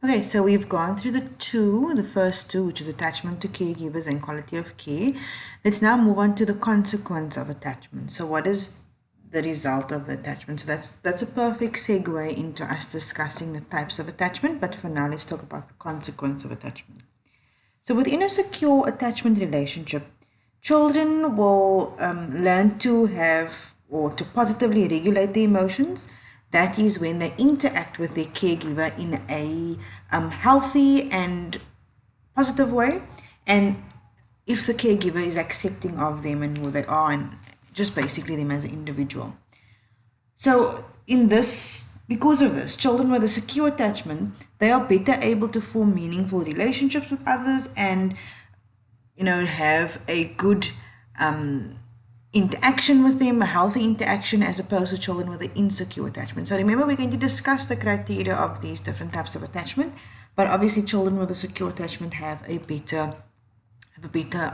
Okay, so we've gone through the first two, which is attachment to caregivers and quality of care. Let's now move on to the consequence of attachment. So what is the result of the attachment? So that's a perfect segue into us discussing the types of attachment, but for now, let's talk about the consequence of attachment. So within a secure attachment relationship, children will learn to have or to positively regulate their emotions. That is when they interact with their caregiver in a healthy and positive way, and if the caregiver is accepting of them and who they are, and just basically them as an individual. So because of this, children with a secure attachment, they are better able to form meaningful relationships with others and, have a good interaction with them, a healthy interaction, as opposed to children with an insecure attachment. So remember, we're going to discuss the criteria of these different types of attachment, but obviously children with a secure attachment have a better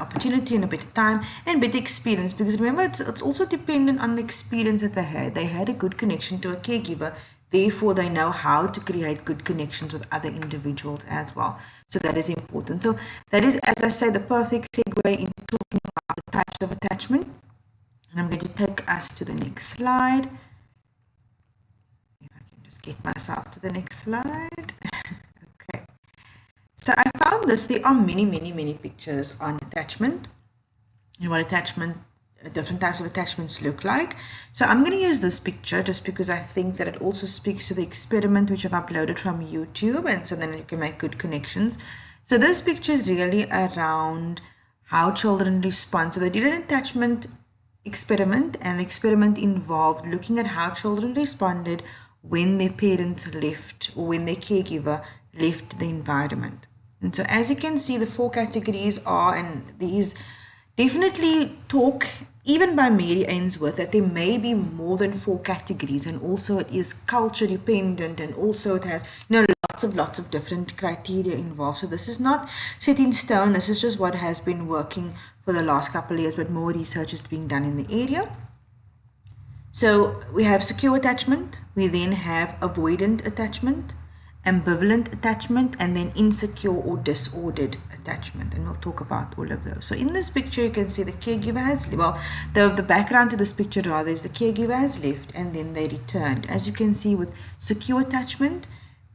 opportunity and a better time and better experience, because remember, it's also dependent on the experience that they had. They had a good connection to a caregiver, therefore they know how to create good connections with other individuals as well. So that is important. So that is, as I say, the perfect segue into talking about the types of attachment. And I'm going to take us to the next slide. If I can just get myself to the next slide. Okay. So I found this. There are many pictures on attachment and what different types of attachments look like. So I'm going to use this picture just because I think that it also speaks to the experiment which I've uploaded from YouTube, and so then you can make good connections. So this picture is really around how children respond. So they did an attachment experiment, and the experiment involved looking at how children responded when their parents left or when their caregiver left the environment. And so as you can see, the four categories are, and these definitely talk even by Mary Ainsworth that there may be more than four categories, and also it is culture dependent, and also it has lots of different criteria involved. So this is not set in stone. This is just what has been working for the last couple of years, but more research is being done in the area. So we have secure attachment, we then have avoidant attachment, ambivalent attachment, and then insecure or disordered attachment, and we'll talk about all of those. So in this picture you can see the caregiver has, the background to this picture rather is the caregiver has left and then they returned. As you can see with secure attachment,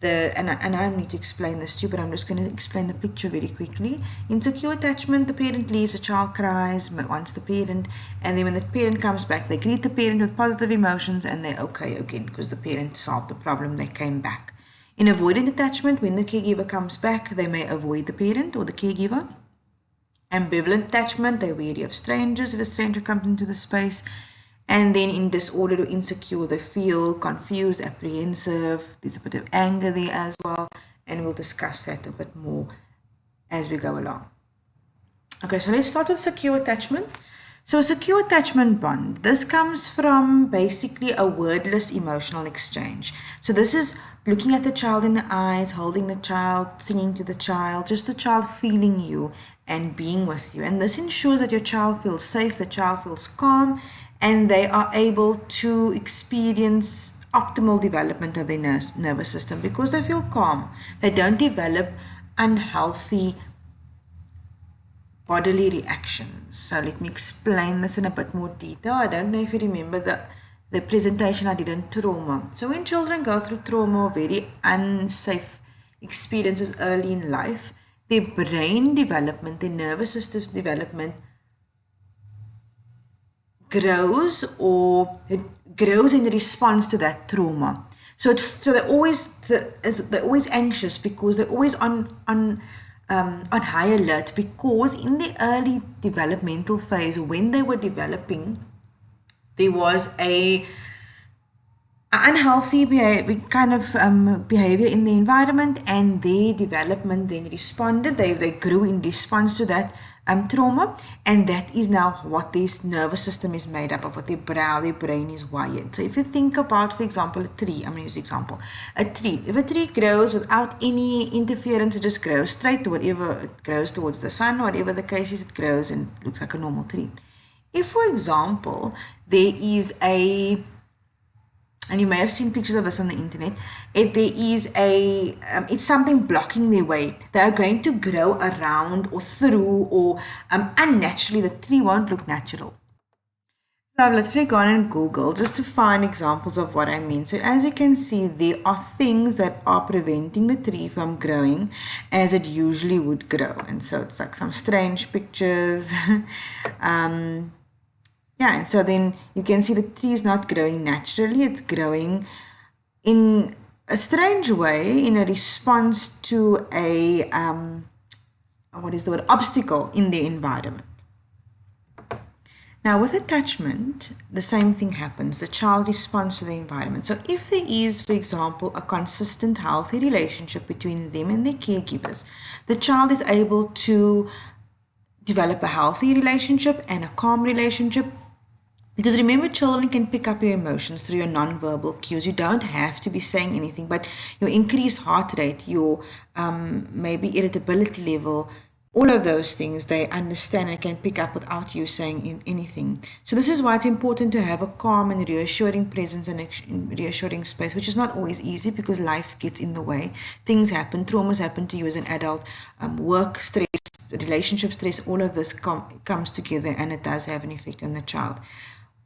and I need to explain this too, but I'm just going to explain the picture very quickly. In secure attachment, the parent leaves, the child cries, wants the parent, and then when the parent comes back, they greet the parent with positive emotions and they're okay again because the parent solved the problem, they came back. In avoidant attachment, when the caregiver comes back, they may avoid the parent or the caregiver. Ambivalent attachment, they're wary of strangers if a stranger comes into the space. And then in disordered or insecure, they feel confused, apprehensive. There's a bit of anger there as well. And we'll discuss that a bit more as we go along. Okay, so let's start with secure attachment. So a secure attachment bond, this comes from basically a wordless emotional exchange. So this is looking at the child in the eyes, holding the child, singing to the child, just the child feeling you and being with you. And this ensures that your child feels safe, the child feels calm, and they are able to experience optimal development of their nervous system because they feel calm. They don't develop unhealthy bodily reactions. So let me explain this in a bit more detail. I don't know if you remember the presentation I did on trauma. So when children go through trauma or very unsafe experiences early in life, their brain development, their nervous system development grows in response to that trauma. So they're always anxious because they're always on high alert, because in the early developmental phase when they were developing, there was a unhealthy behavior in the environment, and their development then responded. They grew in response to that trauma, and that is now what this nervous system is made up of, what their brain is wired. So if you think about, for example, a tree, I'm going to use example, a tree. If a tree grows without any interference, it just grows straight to whatever it grows towards the sun, whatever the case is, it grows and looks like a normal tree. If, for example, there is a and you may have seen pictures of this on the internet, it's something blocking their way. They are going to grow around or through, or unnaturally. The tree won't look natural. So I've literally gone and Googled just to find examples of what I mean. So as you can see, there are things that are preventing the tree from growing as it usually would grow. And so it's like some strange pictures. Yeah, and so then you can see the tree is not growing naturally. It's growing in a strange way, in a response to a, obstacle in the environment. Now, with attachment, the same thing happens. The child responds to the environment. So if there is, for example, a consistent, healthy relationship between them and their caregivers, the child is able to develop a healthy relationship and a calm relationship. Because remember, children can pick up your emotions through your non-verbal cues. You don't have to be saying anything, but your increased heart rate, your maybe irritability level, all of those things, they understand and can pick up without you saying anything. So this is why it's important to have a calm and reassuring presence and reassuring space, which is not always easy because life gets in the way. Things happen, traumas happen to you as an adult, work stress, relationship stress, all of this comes together, and it does have an effect on the child.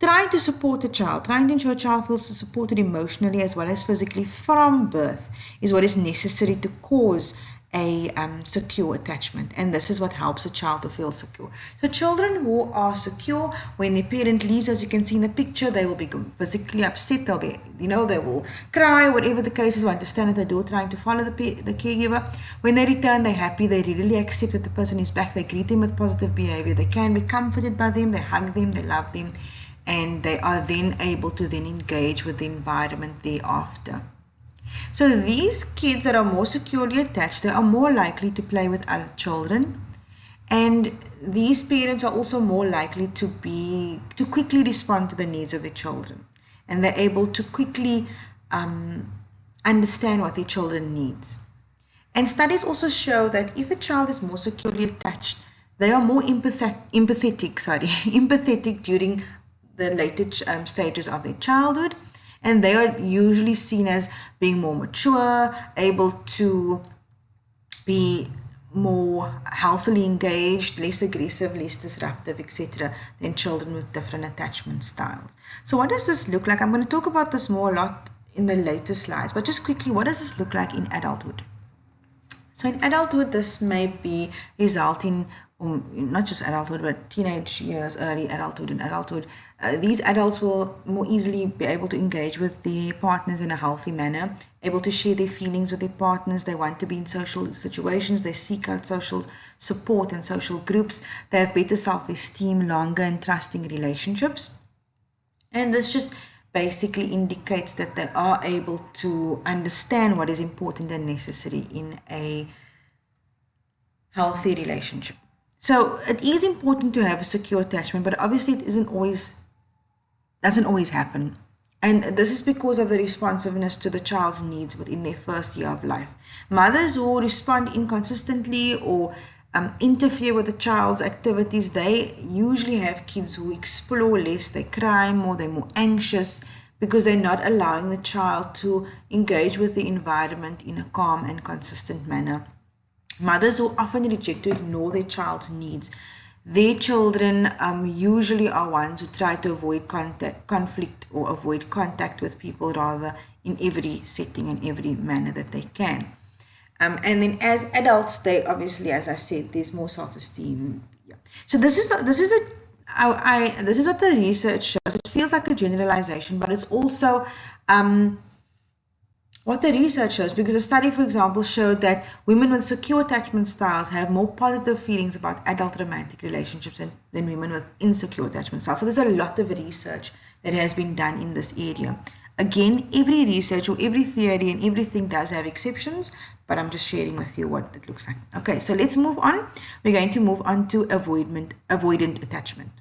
Trying to support a child, trying to ensure a child feels supported emotionally as well as physically from birth is what is necessary to cause a secure attachment, and this is what helps a child to feel secure. So children who are secure, when their parent leaves, as you can see in the picture, they will be physically upset, they'll be, they will cry, whatever the case is, want to stand at the door trying to follow the caregiver. When they return, they're happy, they really accept that the person is back, they greet them with positive behavior, they can be comforted by them, they hug them, they love them, and they are then able to then engage with the environment thereafter. So these kids that are more securely attached, they are more likely to play with other children, and these parents are also more likely to quickly respond to the needs of their children, and they're able to quickly understand what their children needs. And studies also show that if a child is more securely attached, they are more empathetic during the later stages of their childhood, and they are usually seen as being more mature, able to be more healthily engaged, less aggressive, less disruptive, etc., than children with different attachment styles. So what does this look like? I'm going to talk about this more a lot in the later slides, but just quickly, what does this look like in adulthood? So in adulthood, this may be resulting, not just adulthood, but teenage years, early adulthood and adulthood. These adults will more easily be able to engage with their partners in a healthy manner, able to share their feelings with their partners. They want to be in social situations. They seek out social support and social groups. They have better self-esteem, longer and trusting relationships. And this just basically indicates that they are able to understand what is important and necessary in a healthy relationship. So it is important to have a secure attachment, but obviously it doesn't always happen. And this is because of the responsiveness to the child's needs within their first year of life. Mothers who respond inconsistently or interfere with the child's activities, they usually have kids who explore less, they cry more, they're more anxious because they're not allowing the child to engage with the environment in a calm and consistent manner. Mothers who often reject or ignore their child's needs, their children usually are ones who try to avoid conflict or avoid contact with people rather in every setting and every manner that they can. And then as adults, they obviously, as I said, there's more self-esteem. Yeah. So this is what the research shows. It feels like a generalization, but it's also what the research shows, because a study, for example, showed that women with secure attachment styles have more positive feelings about adult romantic relationships than women with insecure attachment styles. So there's a lot of research that has been done in this area. Again, every research or every theory and everything does have exceptions, but I'm just sharing with you what it looks like. Okay, so let's move on. We're going to move on to avoidant attachment.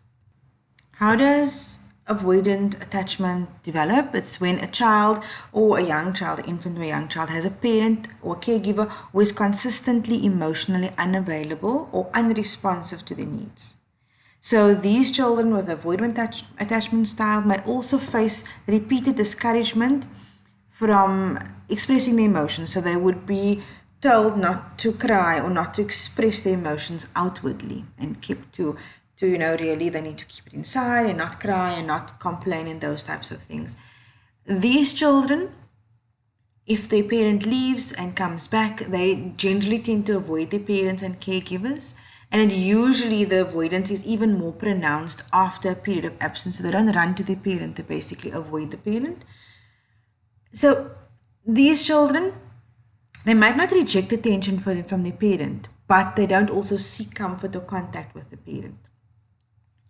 How does avoidant attachment develop? It's when a child or a young child, an infant or a young child, has a parent or a caregiver who is consistently emotionally unavailable or unresponsive to their needs. So these children with avoidant attachment style might also face repeated discouragement from expressing their emotions. So they would be told not to cry or not to express their emotions outwardly, and kept to really they need to keep it inside and not cry and not complain and those types of things. These children, if their parent leaves and comes back, they generally tend to avoid their parents and caregivers. And usually the avoidance is even more pronounced after a period of absence. So they don't run to their parent, they basically avoid the parent. So these children, they might not reject attention from their parent, but they don't also seek comfort or contact with the parent.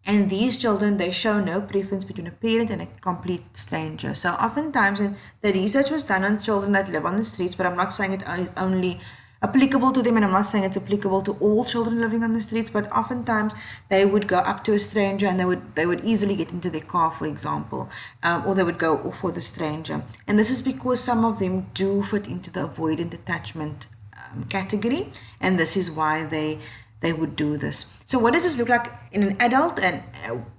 And these children, they show no preference between a parent and a complete stranger. So oftentimes, and the research was done on children that live on the streets, but I'm not saying it is only applicable to them, and I'm not saying it's applicable to all children living on the streets, but oftentimes they would go up to a stranger and they would easily get into their car, for example, or they would go off with a stranger. And this is because some of them do fit into the avoidant attachment category, and this is why they would do this. So what does this look like in an adult, and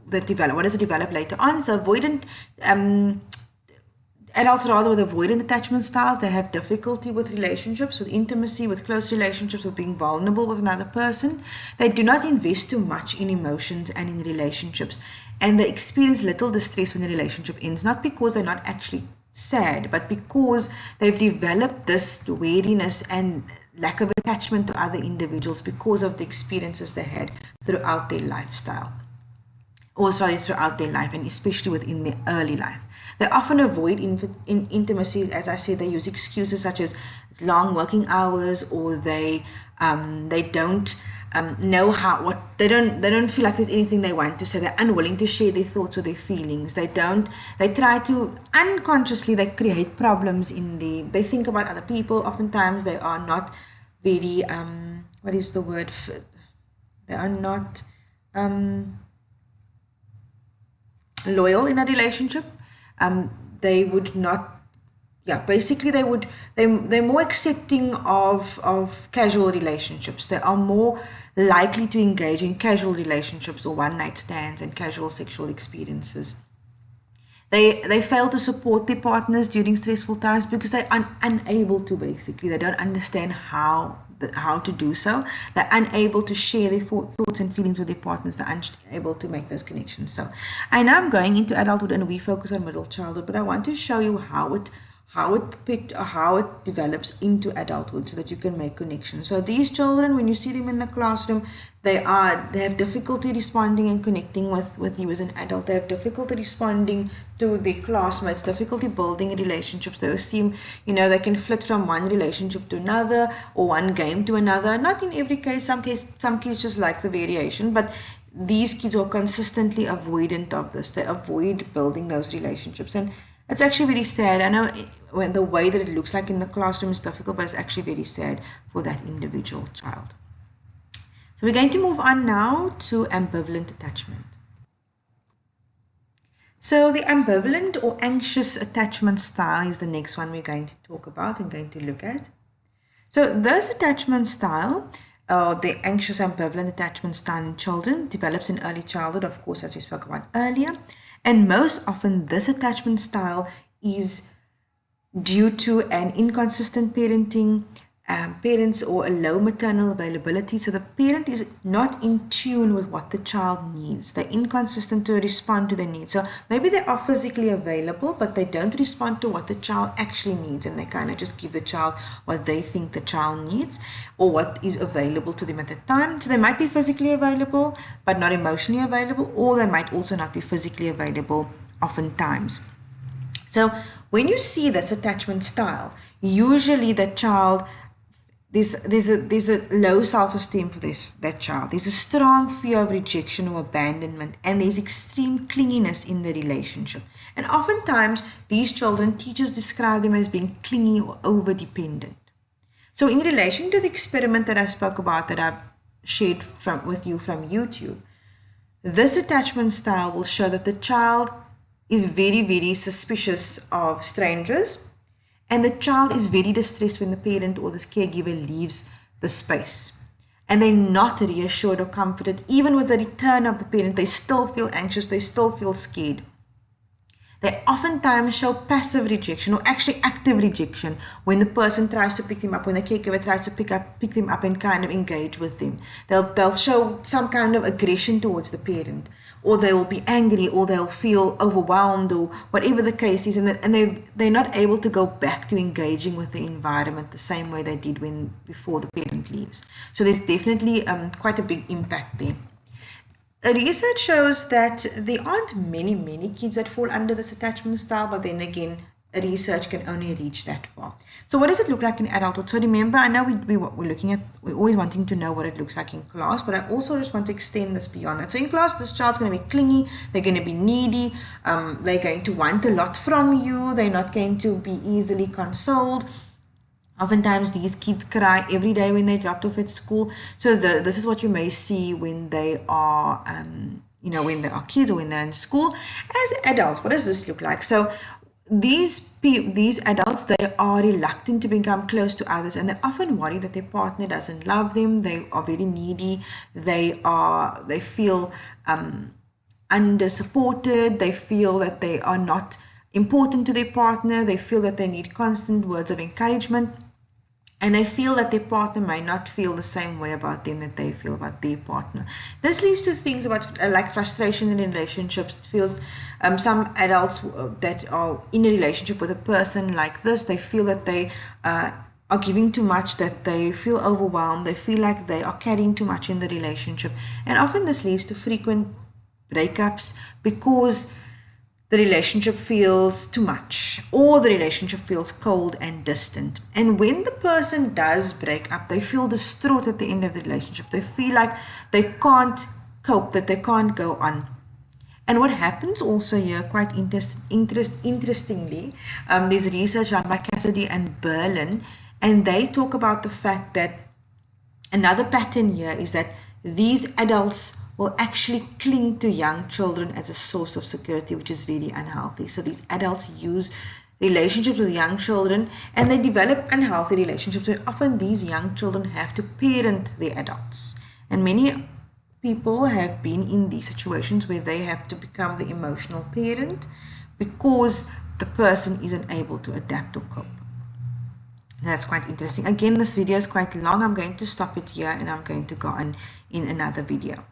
what does it develop later on? So avoidant adults, rather, with avoidant attachment styles, they have difficulty with relationships, with intimacy, with close relationships, with being vulnerable with another person. They do not invest too much in emotions and in relationships, and they experience little distress when the relationship ends, not because they're not actually sad, but because they've developed this wariness and lack of attachment to other individuals because of the experiences they had throughout their lifestyle. Throughout their life, and especially within their early life. They often avoid intimacy. As I said, they use excuses such as long working hours, or they don't know they don't feel like there's anything they want to say. They're unwilling to share their thoughts or their feelings. They try to unconsciously, they create problems they think about other people. Oftentimes they are not very they are not loyal in a relationship. They would not, basically they're more accepting of casual relationships. They are more likely to engage in casual relationships or one-night stands and casual sexual experiences. They fail to support their partners during stressful times because they are unable to, basically. They don't understand how to do so. They're unable to share their thoughts and feelings with their partners. They're unable to make those connections. So I know I'm going into adulthood and we focus on middle childhood, but I want to show you how it develops into adulthood so that you can make connections. So these children, when you see them in the classroom, they have difficulty responding and connecting with you as an adult. They have difficulty responding to their classmates, difficulty building relationships. They assume, they can flit from one relationship to another or one game to another. Not in every case. Some kids just like the variation, but these kids are consistently avoidant of this. They avoid building those relationships, and it's actually very sad. I know when the way that it looks like in the classroom is difficult, but it's actually very sad for that individual child. So we're going to move on now to ambivalent attachment. So the ambivalent or anxious attachment style is the next one we're going to talk about and going to look at. So this attachment style, the anxious ambivalent attachment style in children, develops in early childhood, of course, as we spoke about earlier. And most often this attachment style is due to an inconsistent parenting, parents, or a low maternal availability. So the parent is not in tune with what the child needs. They're inconsistent to respond to their needs. So maybe they are physically available, but they don't respond to what the child actually needs, and they kind of just give the child what they think the child needs or what is available to them at the time. So they might be physically available, but not emotionally available, or they might also not be physically available oftentimes. So when you see this attachment style, usually the child, there's a low self-esteem for that child. There's a strong fear of rejection or abandonment, and there's extreme clinginess in the relationship. And oftentimes these children, teachers describe them as being clingy or over-dependent. So in relation to the experiment that I spoke about, that I've shared with you from YouTube, this attachment style will show that the child is very, very suspicious of strangers, and the child is very distressed when the parent or the caregiver leaves the space. and they're not reassured or comforted. Even with the return of the parent, they still feel anxious, they still feel scared. They oftentimes show passive rejection or actually active rejection when the person tries to pick them up, when the caregiver tries to pick them up and kind of engage with them. They'll show some kind of aggression towards the parent, or they will be angry, or they'll feel overwhelmed, or whatever the case is, and they're not able to go back to engaging with the environment the same way they did before the parent leaves. So there's definitely quite a big impact there. Research shows that there aren't many kids that fall under this attachment style, but then again, research can only reach that far. So what does it look like in adulthood? So remember, I know we're always wanting to know what it looks like in class, but I also just want to extend this beyond that. So in class, this child's going to be clingy, they're going to be needy, they're going to want a lot from you, they're not going to be easily consoled. Oftentimes, these kids cry every day when they're dropped off at school. So this is what you may see when they are, when they are kids or when they're in school. As adults, what does this look like? So these adults, they are reluctant to become close to others, and they often worry that their partner doesn't love them. They are very needy. They feel under supported. They feel that they are not important to their partner. They feel that they need constant words of encouragement. And they feel that their partner may not feel the same way about them that they feel about their partner. This leads to things about like frustration in relationships. It feels some adults that are in a relationship with a person like this, they feel that they are giving too much, that they feel overwhelmed, they feel like they are carrying too much in the relationship. And often this leads to frequent breakups because the relationship feels too much, or the relationship feels cold and distant. And when the person does break up, they feel distraught at the end of the relationship. They feel like they can't cope, that they can't go on. And what happens also here, quite interestingly, there's research done by Cassidy and Berlin, and they talk about the fact that another pattern here is that these adults will actually cling to young children as a source of security, which is very unhealthy. So these adults use relationships with young children, and they develop unhealthy relationships where often these young children have to parent the adults. And many people have been in these situations where they have to become the emotional parent because the person isn't able to adapt or cope. That's quite interesting. Again, this video is quite long. I'm going to stop it here, and I'm going to go on in another video.